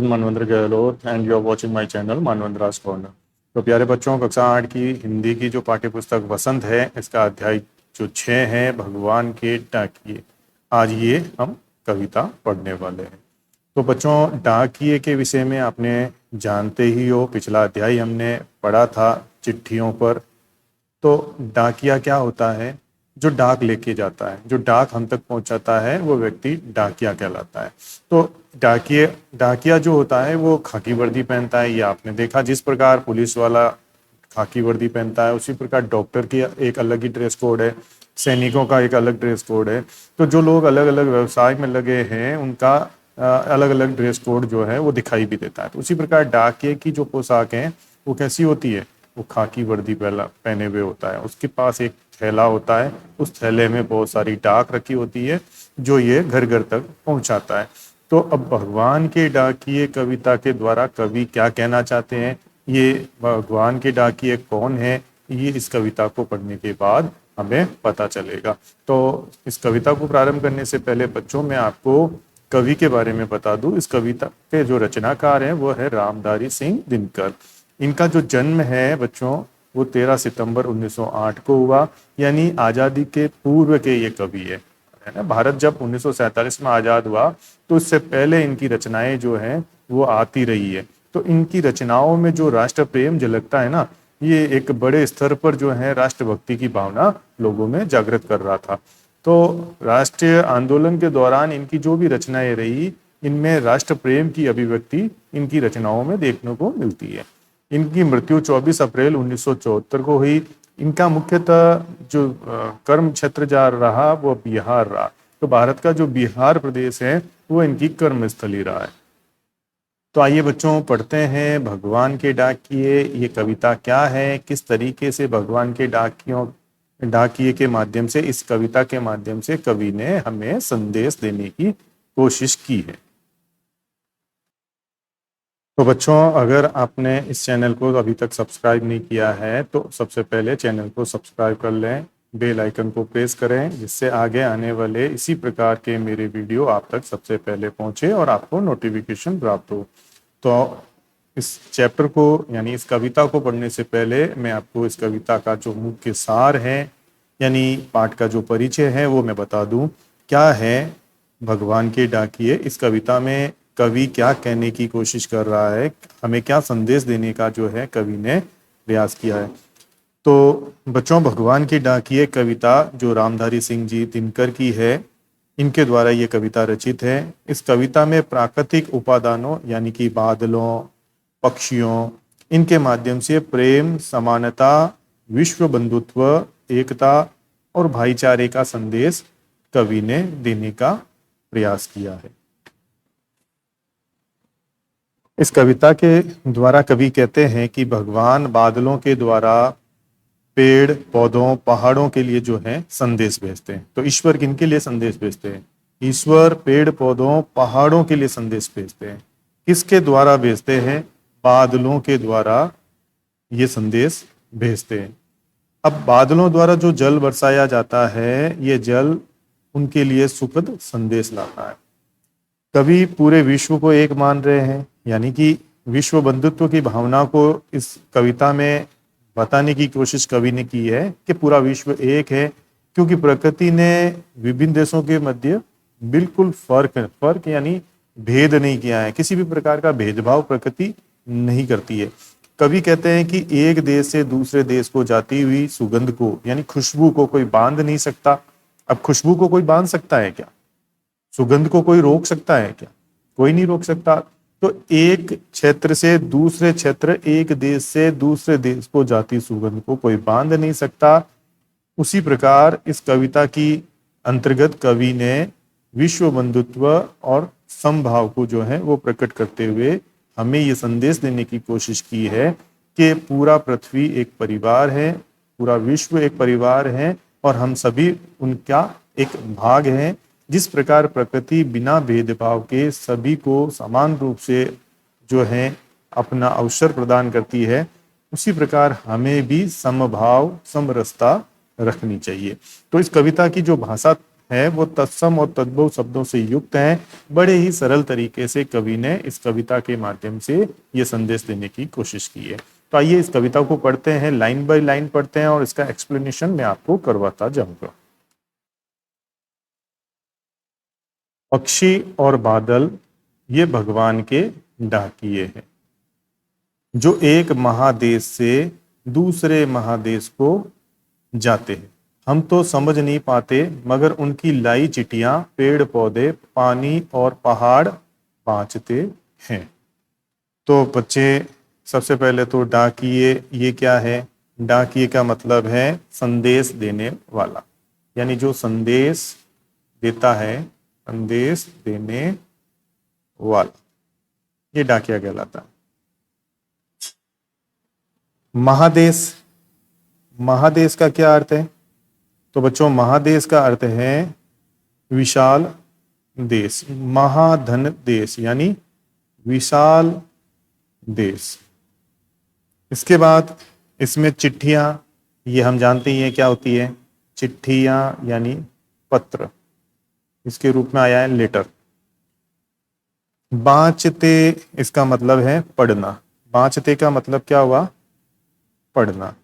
मनवंतर Gehlot and you are watching my channel Manvantraj corner. तो प्यारे बच्चों, कक्षा 8 की हिंदी की जो पाठ्य पुस्तक वसंत है, इसका अध्याय जो 6 है भगवान के डाकिए। आज ये हम कविता पढ़ने वाले हैं। तो बच्चों, डाकिए के विषय में आपने जानते ही हो, पिछला अध्याय हमने पढ़ा था चिट्ठियों पर। तो डाकिया क्या होता है? जो डाक लेके जाता है, जो डाक हम तक पहुंचाता है, वो व्यक्ति डाकिया कहलाता है। तो डाकिया जो होता है वो खाकी वर्दी पहनता है। ये आपने देखा, जिस प्रकार पुलिस वाला खाकी वर्दी पहनता है, उसी प्रकार डॉक्टर की एक अलग ही ड्रेस कोड है, सैनिकों का एक अलग ड्रेस कोड है। तो जो लोग अलग अलग व्यवसाय में लगे हैं, उनका अलग अलग ड्रेस कोड जो है वो दिखाई भी देता है। तो उसी प्रकार डाकिये की जो पोशाक है वो कैसी होती है? वो खाकी वर्दी पहने हुए होता है। उसके पास एक थैला होता है, उस थैले में बहुत सारी डाक रखी होती है जो ये घर घर तक पहुंचाता है। तो अब भगवान के डाकिए कविता के द्वारा कवि क्या कहना चाहते हैं, ये भगवान के डाकिए कौन है, ये इस कविता को पढ़ने के बाद हमें पता चलेगा। तो इस कविता को प्रारंभ करने से पहले बच्चों, मैं आपको कवि के बारे में बता दूं। इस कविता के जो रचनाकार हैं वो है रामधारी सिंह दिनकर। इनका जो जन्म है बच्चों, वो 13 सितंबर 1908 को हुआ, यानी आज़ादी के पूर्व के ये कवि है ना। भारत जब 1947 में आज़ाद हुआ तो उससे पहले इनकी रचनाएं जो हैं वो आती रही है। तो इनकी रचनाओं में जो राष्ट्र प्रेम झलकता है ना, ये एक बड़े स्तर पर जो है राष्ट्रभक्ति की भावना लोगों में जागृत कर रहा था। तो राष्ट्रीय आंदोलन के दौरान इनकी जो भी रचनाएं रही, इनमें राष्ट्र प्रेम की अभिव्यक्ति इनकी रचनाओं में देखने को मिलती है। इनकी मृत्यु 24 अप्रैल 1974 को हुई। इनका मुख्यतः जो कर्म क्षेत्र जा रहा वो बिहार रहा। तो भारत का जो बिहार प्रदेश है वो इनकी कर्म स्थली रहा है। तो आइए बच्चों, पढ़ते हैं भगवान के डाकिए ये कविता क्या है, किस तरीके से भगवान के डाकिए के माध्यम से, इस कविता के माध्यम से कवि ने हमें संदेश देने की कोशिश की है। तो बच्चों, अगर आपने इस चैनल को अभी तक सब्सक्राइब नहीं किया है तो सबसे पहले चैनल को सब्सक्राइब कर लें, बेल आइकन को प्रेस करें, जिससे आगे आने वाले इसी प्रकार के मेरे वीडियो आप तक सबसे पहले पहुंचे और आपको नोटिफिकेशन प्राप्त हो। तो इस चैप्टर को यानी इस कविता को पढ़ने से पहले मैं आपको इस कविता का जो मुख्य सार है, यानी पाठ का जो परिचय है, वो मैं बता दूं। क्या है भगवान के डाकिए? इस कविता में कवि क्या कहने की कोशिश कर रहा है, हमें क्या संदेश देने का जो है कवि ने प्रयास किया है। तो बच्चों, भगवान के डाकिए कविता जो रामधारी सिंह जी दिनकर की है, इनके द्वारा ये कविता रचित है। इस कविता में प्राकृतिक उपादानों यानी कि बादलों, पक्षियों, इनके माध्यम से प्रेम, समानता, विश्व बंधुत्व, एकता और भाईचारे का संदेश कवि ने देने का प्रयास किया है। इस कविता के द्वारा कवि कहते हैं कि भगवान बादलों के द्वारा पेड़ पौधों, पहाड़ों के लिए जो है संदेश भेजते हैं। तो ईश्वर किनके लिए संदेश भेजते हैं? ईश्वर पेड़ पौधों, पहाड़ों के लिए संदेश भेजते हैं। किसके द्वारा भेजते हैं? बादलों के द्वारा ये संदेश भेजते हैं। अब बादलों द्वारा जो जल बरसाया जाता है, ये जल उनके लिए सुखद संदेश लाता है। कवि पूरे विश्व को एक मान रहे हैं, यानी कि विश्व बंधुत्व की भावना को इस कविता में बताने की कोशिश कवि ने की है कि पूरा विश्व एक है, क्योंकि प्रकृति ने विभिन्न देशों के मध्य बिल्कुल फर्क यानी भेद नहीं किया है। किसी भी प्रकार का भेदभाव प्रकृति नहीं करती है। कवि कहते हैं कि एक देश से दूसरे देश को जाती हुई सुगंध को यानी खुशबू को कोई बांध नहीं सकता। अब खुशबू को कोई बांध सकता है क्या? सुगंध को कोई रोक सकता है क्या? कोई नहीं रोक सकता। तो एक क्षेत्र से दूसरे क्षेत्र, एक देश से दूसरे देश को जाती सुगंध को कोई बांध नहीं सकता। उसी प्रकार इस कविता की अंतर्गत कवि ने विश्व बंधुत्व और समभाव को जो है वो प्रकट करते हुए हमें ये संदेश देने की कोशिश की है कि पूरा पृथ्वी एक परिवार है, पूरा विश्व एक परिवार है और हम सभी उनका एक भाग हैं। जिस प्रकार प्रकृति बिना भेदभाव के सभी को समान रूप से जो है अपना अवसर प्रदान करती है, उसी प्रकार हमें भी समभाव, समरसता रखनी चाहिए। तो इस कविता की जो भाषा है वो तत्सम और तद्भव शब्दों से युक्त हैं। बड़े ही सरल तरीके से कवि ने इस कविता के माध्यम से ये संदेश देने की कोशिश की है। तो आइए इस कविता को पढ़ते हैं, लाइन बाय लाइन पढ़ते हैं और इसका एक्सप्लेनेशन मैं आपको करवाता जाऊंगा। पक्षी और बादल ये भगवान के डाकिये हैं जो एक महादेश से दूसरे महादेश को जाते हैं। हम तो समझ नहीं पाते मगर उनकी लाई चिट्ठियां पेड़ पौधे पानी और पहाड़ बाँचते हैं। तो बच्चे सबसे पहले तो डाकिये ये क्या है? डाकिये का मतलब है संदेश देने वाला, यानी जो संदेश देता है, संदेश देने वाला, ये डाकिया कहलाता है। महादेश, महादेश का क्या अर्थ है? तो बच्चों महादेश का अर्थ है विशाल देश, महाधन देश यानी विशाल देश। इसके बाद इसमें चिट्ठियां, ये हम जानते ही हैं क्या होती है, चिट्ठियां यानी पत्र, इसके रूप में आया है लेटर। बाँचते इसका मतलब है पढ़ना, बाँचते का मतलब क्या हुआ? पढ़ना।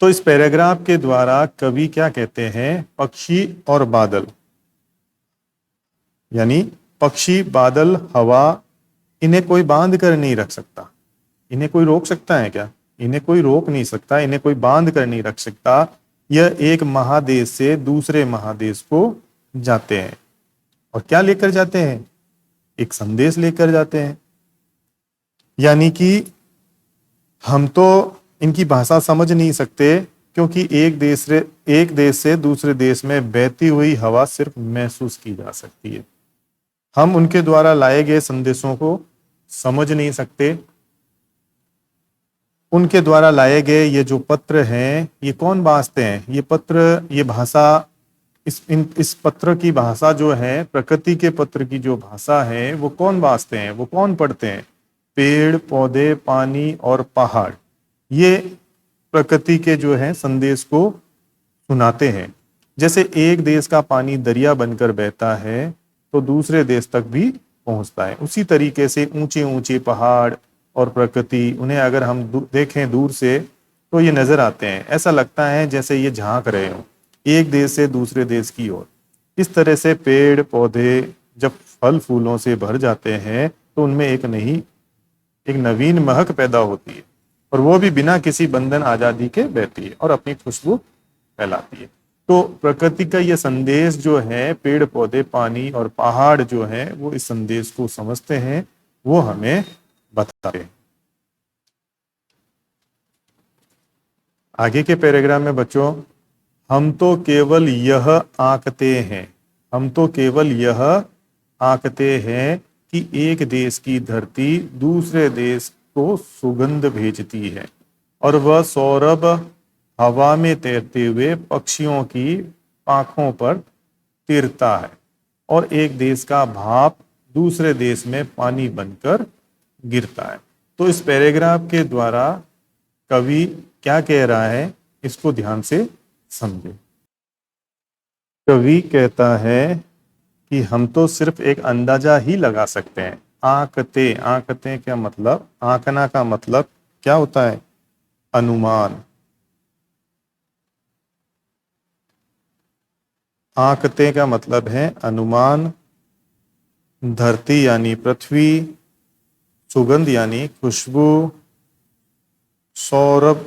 तो इस पैराग्राफ के द्वारा कवि क्या कहते हैं? पक्षी और बादल, यानी पक्षी बादल हवा, इन्हें कोई बांध कर नहीं रख सकता। इन्हें कोई रोक सकता है क्या? इन्हें कोई रोक नहीं सकता, इन्हें कोई बांध कर नहीं रख सकता। यह एक महादेश से दूसरे महादेश को जाते हैं और क्या लेकर जाते हैं? एक संदेश लेकर जाते हैं। यानी कि हम तो इनकी भाषा समझ नहीं सकते क्योंकि एक देश से दूसरे देश में बहती हुई हवा सिर्फ महसूस की जा सकती है। हम उनके द्वारा लाए गए संदेशों को समझ नहीं सकते। उनके द्वारा लाए गए ये जो पत्र हैं, ये कौन बाँचते हैं? ये पत्र, ये भाषा, इस पत्र की भाषा जो है, प्रकृति के पत्र की जो भाषा है, वो कौन बाँचते हैं, वो कौन पढ़ते हैं? पेड़ पौधे पानी और पहाड़, ये प्रकृति के जो है संदेश को सुनाते हैं। जैसे एक देश का पानी दरिया बनकर बहता है तो दूसरे देश तक भी पहुंचता है, उसी तरीके से ऊंचे ऊंचे पहाड़ और प्रकृति, उन्हें अगर हम देखें दूर से तो ये नजर आते हैं। ऐसा लगता है जैसे ये झांक रहे हो एक देश से दूसरे देश की ओर। इस तरह से पेड़ पौधे जब फल फूलों से भर जाते हैं तो उनमें एक नवीन महक पैदा होती है और वो भी बिना किसी बंधन आजादी के बहती है और अपनी खुशबू फैलाती है। तो प्रकृति का ये संदेश जो है, पेड़ पौधे पानी और पहाड़ जो है वो इस संदेश को समझते हैं, वो हमें बताते हैं। आगे के पैराग्राफ में बच्चों, हम तो केवल यह आंकते हैं, हम तो केवल यह आंकते हैं कि एक देश की धरती दूसरे देश को सुगंध भेजती है और वह सौरभ हवा में तैरते हुए पक्षियों की पाखों पर तिरता है और एक देश का भाप दूसरे देश में पानी बनकर गिरता है। तो इस पैराग्राफ के द्वारा कवि क्या कह रहा है, इसको ध्यान से समझे। कवि कहता है कि हम तो सिर्फ एक अंदाजा ही लगा सकते हैं। आंकते, आंकते क्या मतलब? आंकना का मतलब क्या होता है? अनुमान। आंकते का मतलब है अनुमान। धरती यानी पृथ्वी, सुगंध यानी खुशबू, सौरभ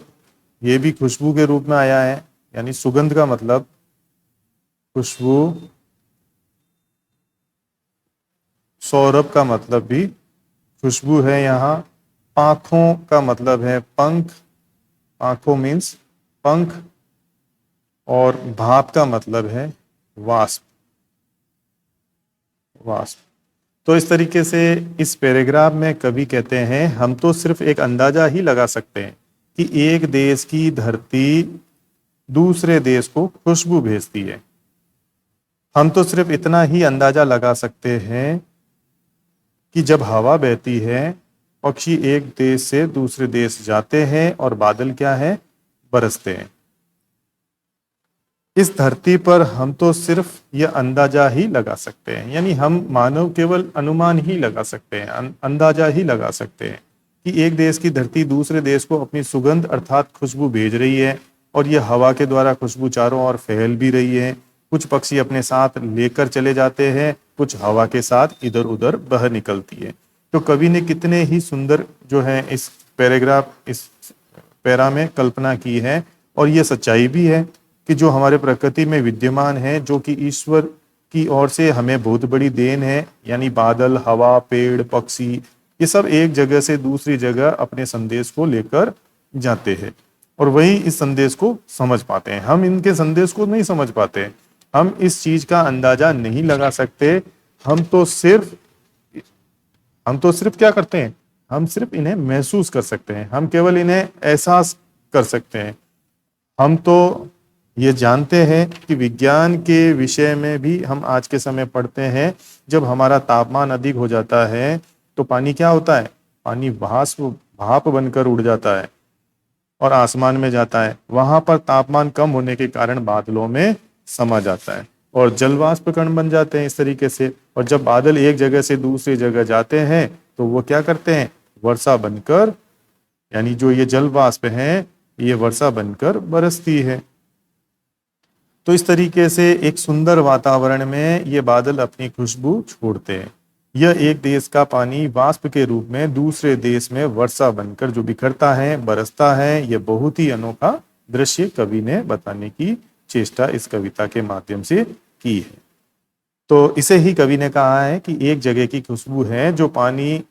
ये भी खुशबू के रूप में आया है, यानी सुगंध का मतलब खुशबू, सौरभ का मतलब भी खुशबू है यहाँ। आंखों का मतलब है पंख, आंखों मीन्स पंख, और भाप का मतलब है वाष्प, वाष्प। तो इस तरीके से इस पैराग्राफ में कवि कहते हैं हम तो सिर्फ एक अंदाजा ही लगा सकते हैं कि एक देश की धरती दूसरे देश को खुशबू भेजती है। हम तो सिर्फ इतना ही अंदाजा लगा सकते हैं कि जब हवा बहती है, पक्षी एक देश से दूसरे देश जाते हैं और बादल क्या है? बरसते हैं। इस धरती पर हम तो सिर्फ यह अंदाजा ही लगा सकते हैं, यानी हम मानव केवल अनुमान ही लगा सकते हैं, अंदाजा ही लगा सकते हैं कि एक देश की धरती दूसरे देश को अपनी सुगंध अर्थात खुशबू भेज रही है और यह हवा के द्वारा खुशबू चारों ओर फैल भी रही है। कुछ पक्षी अपने साथ लेकर चले जाते हैं, कुछ हवा के साथ इधर उधर बह निकलती है। तो कवि ने कितने ही सुंदर जो है इस इस पैरा में कल्पना की है, और ये सच्चाई भी है कि जो हमारे प्रकृति में विद्यमान है, जो कि ईश्वर की ओर से हमें बहुत बड़ी देन है, यानी बादल, हवा, पेड़, पक्षी, ये सब एक जगह से दूसरी जगह अपने संदेश को लेकर जाते हैं और वही इस संदेश को समझ पाते हैं। हम इनके संदेश को नहीं समझ पाते, हम इस चीज का अंदाजा नहीं लगा सकते। हम तो सिर्फ क्या करते हैं, हम सिर्फ इन्हें महसूस कर सकते हैं, हम केवल इन्हें एहसास कर सकते हैं। हम तो ये जानते हैं कि विज्ञान के विषय में भी हम आज के समय पढ़ते हैं, जब हमारा तापमान अधिक हो जाता है तो पानी क्या होता है, पानी भाप बनकर उड़ जाता है और आसमान में जाता है। वहां पर तापमान कम होने के कारण बादलों में समा जाता है और जलवाष्प कण बन जाते हैं इस तरीके से। और जब बादल एक जगह से दूसरी जगह जाते हैं तो वो क्या करते हैं, वर्षा बनकर, यानी जो ये जल वाष्प है ये वर्षा बनकर बरसती है। तो इस तरीके से एक सुंदर वातावरण में ये बादल अपनी खुशबू छोड़ते हैं। यह एक देश का पानी वाष्प के रूप में दूसरे देश में वर्षा बनकर जो बिखरता है, बरसता है, यह बहुत ही अनोखा दृश्य कवि ने बताने की चेष्टा इस कविता के माध्यम से की है। तो इसे ही कवि ने कहा है कि एक जगह की खुशबू है, जो पानी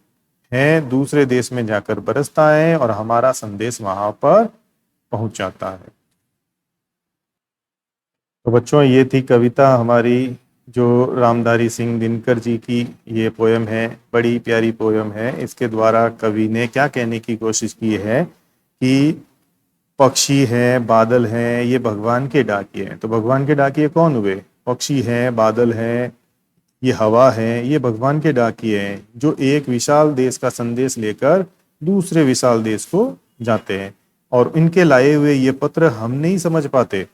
है दूसरे देश में जाकर बरसता है और हमारा संदेश वहां पर पहुंच जाता है। तो बच्चों, ये थी कविता हमारी, जो रामधारी सिंह दिनकर जी की ये पोयम है, बड़ी प्यारी पोयम है। इसके द्वारा कवि ने क्या कहने की कोशिश की है कि पक्षी हैं, बादल हैं, ये भगवान के डाकिए हैं। तो भगवान के डाकिए कौन हुए, पक्षी हैं, बादल हैं, ये हवा है, ये भगवान के डाकिए हैं, जो एक विशाल देश का संदेश लेकर दूसरे विशाल देश को जाते हैं। और इनके लाए हुए ये पत्र हम नहीं समझ पाते,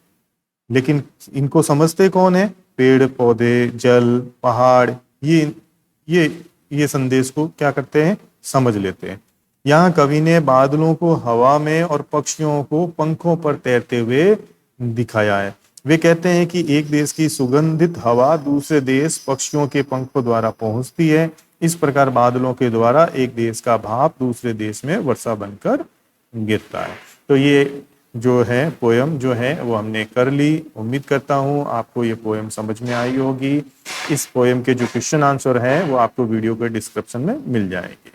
लेकिन इनको समझते कौन है, पेड़ पौधे, जल, पहाड़, ये संदेश को क्या करते हैं, समझ लेते हैं। यहाँ कवि ने बादलों को हवा में और पक्षियों को पंखों पर तैरते हुए दिखाया है। वे कहते हैं कि एक देश की सुगंधित हवा दूसरे देश पक्षियों के पंखों द्वारा पहुंचती है। इस प्रकार बादलों के द्वारा एक देश का भाप दूसरे देश में वर्षा बनकर गिरता है। तो ये जो है पोयम जो है वो हमने कर ली। उम्मीद करता हूँ आपको ये पोयम समझ में आई होगी। इस पोयम के जो क्वेश्चन आंसर है वो आपको वीडियो के डिस्क्रिप्शन में मिल जाएंगे।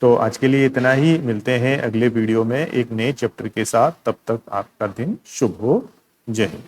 तो आज के लिए इतना ही, मिलते हैं अगले वीडियो में एक नए चैप्टर के साथ। तब तक आपका दिन शुभ हो। जय हिंद।